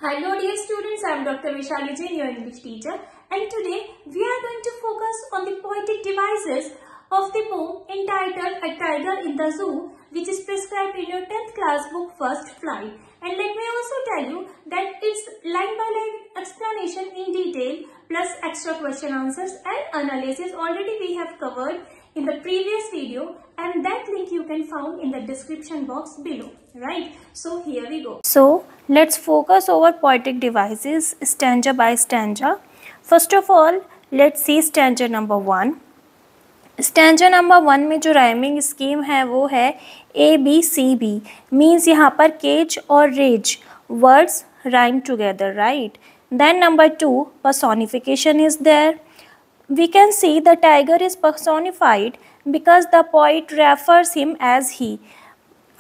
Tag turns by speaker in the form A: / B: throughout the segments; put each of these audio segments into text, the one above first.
A: Hello dear students, I am Dr. Vishali Jain, your English teacher, and today we are going to focus on the poetic devices of the poem entitled A Tiger in the Zoo, which is prescribed in your 10th class book First Flight. And let me also tell you that it's line by line explanation in detail plus extra question answers and analysis already we have covered in the previous video, and that link you can find in the description box below, right? So here we go.
B: So let's focus over poetic devices stanza by stanza. First of all, let's see stanza number 1. Stanza number 1 में जो rhyming scheme है वो है ABCB, means यहाँ पर cage और rage words rhyme together, right. Then number 2, personification is there. We can see the tiger is personified because the poet refers him as he.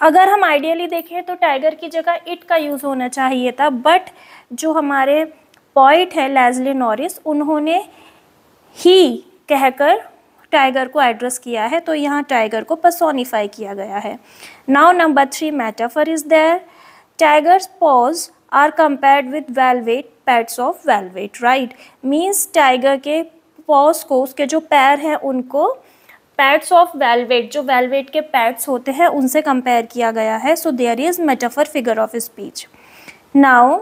B: अगर हम आइडियली देखें तो टाइगर की जगह इट का यूज़ होना चाहिए था, बट जो हमारे पोइट है लेस्ली नॉरिस, उन्होंने ही कहकर टाइगर को एड्रेस किया है, तो यहाँ टाइगर को पर्सोनिफाई किया गया है. Now number 3, metaphor is there. Tigers paws are compared with velvet pads of velvet, right. Means tiger के पॉज को, उसके जो पैर हैं उनको पैड्स ऑफ वेलवेट, जो वेलवेट के पैड्स होते हैं उनसे कंपेयर किया गया है. So there is metaphor figure of speech. Now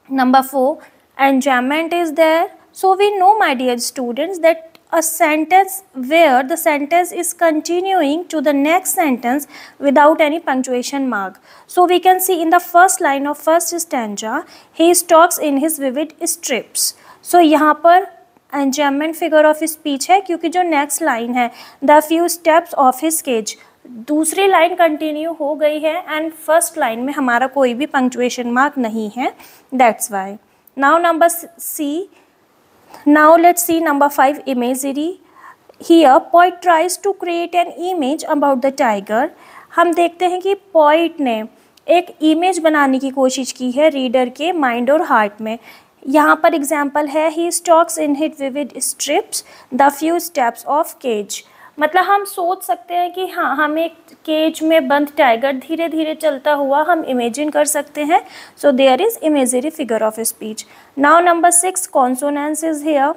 B: number 4, enjambment is there. So we know my dear students that a sentence where the sentence is continuing to the next sentence without any punctuation mark. So we can see in the first line of first stanza, he stalks in his vivid strips. So यहाँ पर enjoyment figure of speech है, क्योंकि जो next line है the few steps of his cage, दूसरी line continue हो गई है एंड फर्स्ट लाइन में हमारा कोई भी पंक्चुएशन मार्क नहीं है, that's Y. Now number C. Now let's see number 5, imagery. Here poet tries to create an image about the tiger. हम देखते हैं कि पोइट ने एक इमेज बनाने की कोशिश की है रीडर के माइंड और हार्ट में. यहाँ पर एग्जाम्पल है he stalks in his vivid strips the few steps of cage. मतलब हम सोच सकते हैं कि हाँ, हम एक केज में बंद टाइगर धीरे धीरे चलता हुआ हम इमेजिन कर सकते हैं. So there is imagery figure of speech. Now number 6, consonance is here.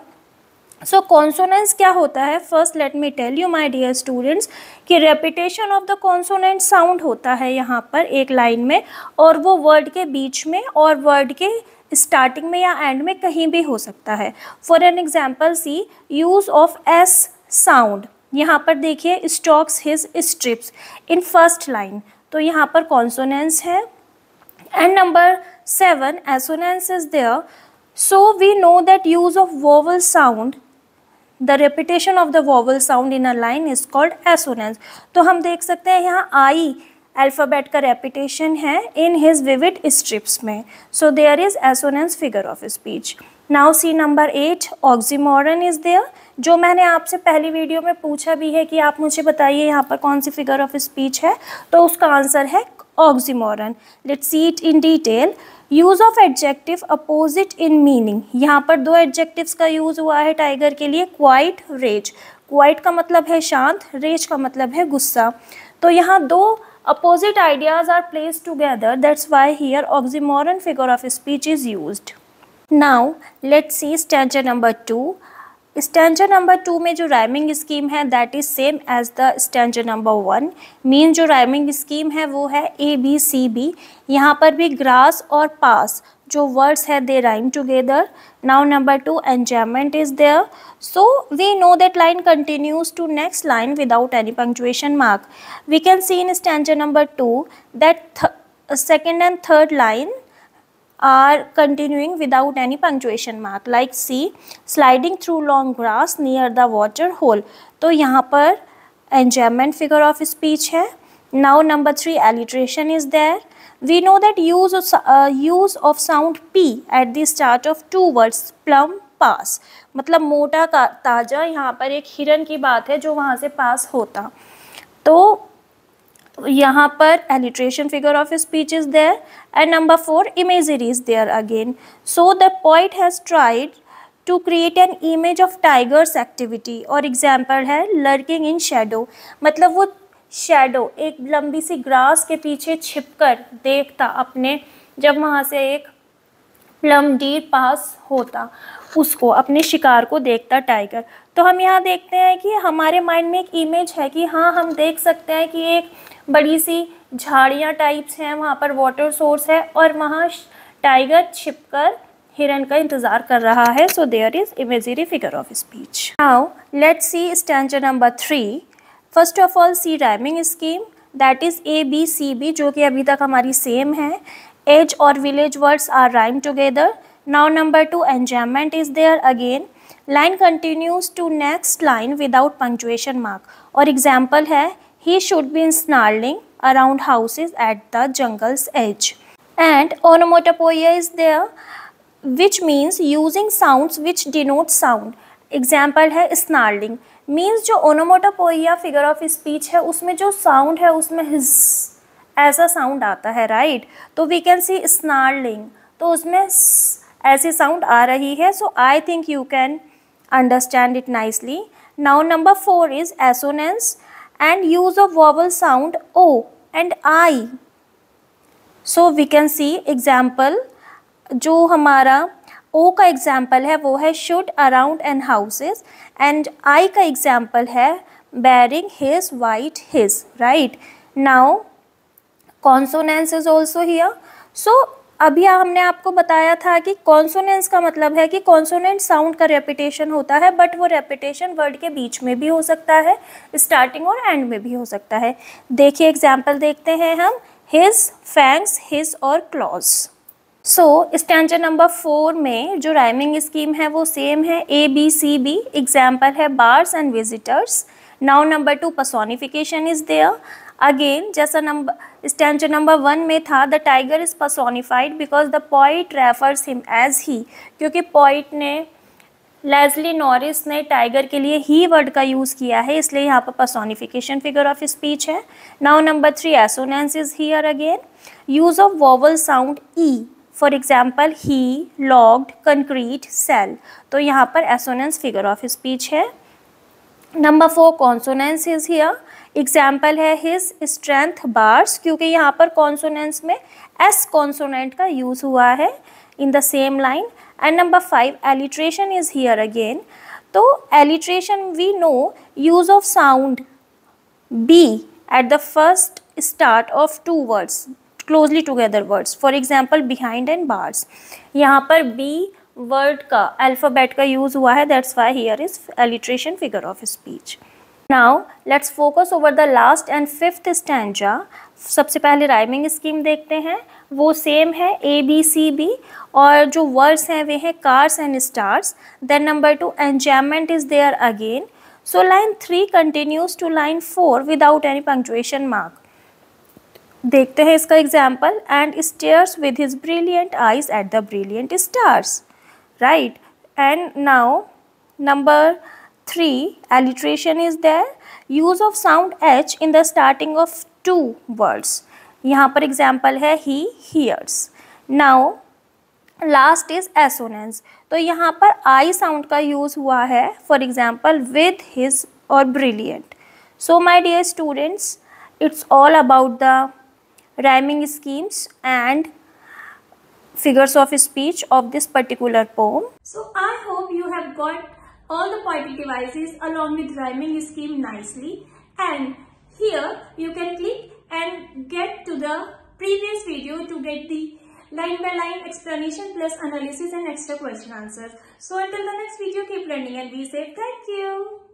B: So consonance क्या होता है? First let me tell you my dear students कि repetition of the consonant sound होता है यहाँ पर एक लाइन में, और वो वर्ड के बीच में और वर्ड के स्टार्टिंग में या एंड में कहीं भी हो सकता है. For an example see use of S sound. यहाँ पर देखिए stalks his stripes in first line, तो यहाँ पर कॉन्सोनेंस है. And number 7, assonance is there. So we know that use of vowel sound, the repetition of the vowel sound in a line is called assonance. तो हम देख सकते हैं यहाँ आई अल्फ़ाबेट का रेपिटेशन है इन हिज विविड स्ट्रिप्स में. So there is assonance figure of speech. Now see number 8, oxymoron is there. जो मैंने आपसे पहली वीडियो में पूछा भी है कि आप मुझे बताइए यहाँ पर कौन सी फिगर ऑफ स्पीच है, तो उसका आंसर है oxymoron. Let's see it in detail. Use of adjective opposite in meaning. यहाँ पर 2 एडजेक्टिव्स का यूज़ हुआ है टाइगर के लिए, क्वाइट, रेज. क्वाइट का मतलब है शांत, रेज का मतलब है गुस्सा. तो यहाँ 2 opposite ideas are placed together, that's why here oxymoron figure of speech is used. Now let's see stanza number 2. Stanza number 2 में जो राइमिंग स्कीम है that is same as the stanza number 1. Mean जो rhyming scheme है वो है ABCB. यहाँ पर भी ग्रास और पास जो वर्ड्स है they rhyme together. Now number 2, enjambment is there. So we know that line continues to next line without any punctuation mark. We can see in stanza number 2 that second and third line are continuing without any punctuation mark, like see sliding through long grass near the water hole. तो यहाँ पर enjoyment figure of speech है. Now number 3, alliteration is there. We know that use of sound P at the start of 2 words, plum, pass. मतलब मोटा ताजा, यहाँ पर एक हिरन की बात है जो वहाँ से पास होता. तो यहाँ पर alliteration figure of speech is there. And number 4, imagery is there again. So the poet has tried to create an image of tiger's activity. और example है lurking in shadow. मतलब वो शैडो एक लंबी सी ग्रास के पीछे छिपकर देखता अपने, जब वहाँ से एक प्लम डीर पास होता, उसको, अपने शिकार को देखता टाइगर। तो हम यहाँ देखते हैं कि हमारे माइंड में एक इमेज है कि हाँ, हम देख सकते हैं कि एक बड़ी सी झाड़ियाँ टाइप्स हैं, वहाँ पर वाटर सोर्स है और वहाँ टाइगर छिपकर हिरन का इंतजार कर रहा है। So there is imaginary figure of speech. Now let's see stanza number 3। First of all see rhyming scheme, that is ABCB, जो कि अभी तक हमारी सेम है। एज और village words are rhyme together. Now number 2, enjambment is there again. Line continues to next line without punctuation mark. और example है, he should be snarling around houses at the jungle's edge. And onomatopoeia is there, which means using sounds which denote sound. Example है snarling, means जो onomatopoeia figure of speech है उसमें जो sound है उसमें his ऐसा sound आता है, राइट। तो वी कैन सी snarling, तो उसमें ऐसी साउंड आ रही है। So I think you can understand it nicely. Now number 4 is assonance and use of vowel sound O and I. So we can see example, जो हमारा O का example है वो है should, around and houses, and I का example है bearing, his, white, his, right. Now consonance is also here. So अभी हमने आपको बताया था कि कॉन्सोनेंस का मतलब है कि कॉन्सोनेंट साउंड का रेपिटेशन होता है, बट वो रेपिटेशन वर्ड के बीच में भी हो सकता है, स्टार्टिंग और एंड में भी हो सकता है। देखिए एग्जाम्पल देखते हैं हम, हिज, फैंग्स, हिज और क्लॉज। सो स्टैंजा नंबर 4 में जो राइमिंग स्कीम है वो सेम है, ABCB। एग्जाम्पल है bars and visitors. Now number 2, personification is there again, जैसा स्टैंजा नंबर 1 में था, the tiger is personified because the poet refers him as he, क्योंकि पोइट ने, लेस्ली नॉरिस ने टाइगर के लिए ही वर्ड का यूज़ किया है, इसलिए यहाँ पर पर्सोनिफिकेशन फिगर ऑफ स्पीच है। Now number 3, assonance is here again, use of vowel sound E, for example he, locked, concrete, cell, तो यहाँ पर एसोनेंस फिगर ऑफ स्पीच है। Number 4, consonance is here, example है हिज स्ट्रेंथ बार्स, क्योंकि यहाँ पर consonance में एस कॉन्सोनेंट का यूज़ हुआ है in the same line. And number 5, alliteration is here again, तो alliteration we know, use of sound B at the first start of 2 words, closely together words, for example behind and bars. यहाँ पर B word का alphabet का use हुआ है, that's why here is alliteration figure of speech. Now let's focus over the last and 5th stanza. सबसे पहले rhyming scheme देखते हैं, वो सेम है ABCB, और जो वर्ड्स हैं वे हैं cars and stars. Then number 2, enjambment is there again. So line 3 continues to line 4 without any punctuation mark. देखते हैं इसका example, and stares with his brilliant eyes at the brilliant stars, right. And now number 3, alliteration is there, use of sound H in the starting of 2 words. यहाँ पर example है he, hears. Now last is assonance, तो यहाँ पर I sound का use हुआ है, for example with, his और brilliant. So my dear students, it's all about the rhyming schemes and figures of speech of this particular poem.
A: So I hope you have got all the poetic devices along with rhyming scheme nicely, and here you can click and get to the previous video to get the line by line explanation plus analysis and extra question answers. So until the next video, keep learning and be safe. Thank you.